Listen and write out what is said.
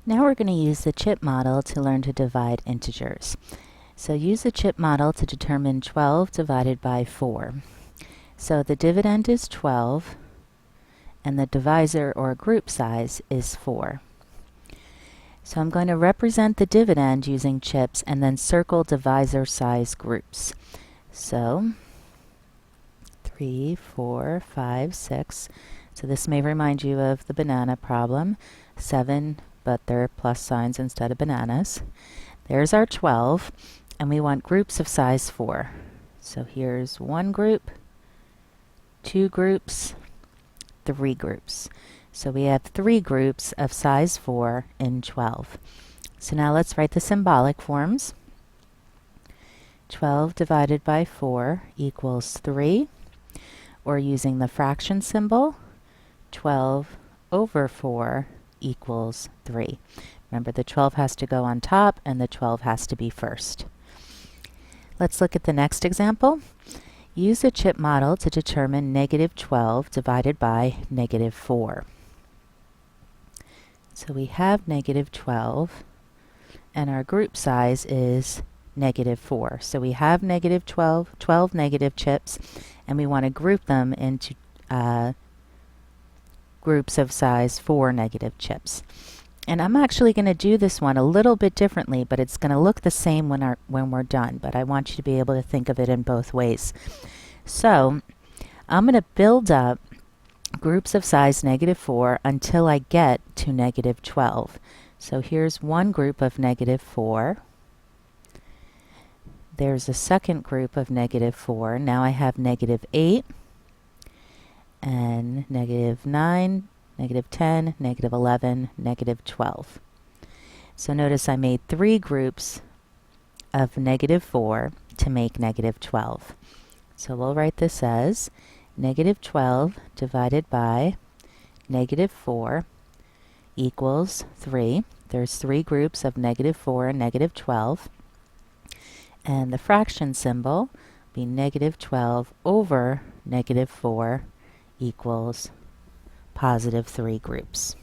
Now we're going to use the chip model to learn to divide integers. So use the chip model to determine 12 divided by 4. So the dividend is 12 and the divisor or group size is 4. So I'm going to represent the dividend using chips and then circle divisor size groups. So 3, 4, 5, 6. So this may remind you of the banana problem. 7, but they're plus signs instead of bananas. There's our 12, and we want groups of size 4. So here's one group, 2 groups, 3 groups. So we have 3 groups of size 4 in 12. So now let's write the symbolic forms. 12 divided by 4 equals 3, or using the fraction symbol, 12 over 4 equals 3. Remember, the 12 has to go on top and the 12 has to be first. Let's look at the next example. Use a chip model to determine negative 12 divided by negative 4. So we have negative 12 and our group size is negative 4. So we have negative 12 negative chips, and we want to group them into groups of size 4 negative chips. And I'm actually going to do this one a little bit differently, but it's going to look the same when we're done, but I want you to be able to think of it in both ways. So I'm going to build up groups of size negative 4 until I get to negative 12. So here's one group of negative 4. There's a second group of negative 4. Now I have negative 8 and negative 9, negative 10, negative 11, negative 12. So notice I made 3 groups of negative 4 to make negative 12. So we'll write this as negative 12 divided by negative 4 equals 3. There's 3 groups of negative 4 and negative 12. And the fraction symbol will be negative 12 over negative 4 equals positive 3 groups.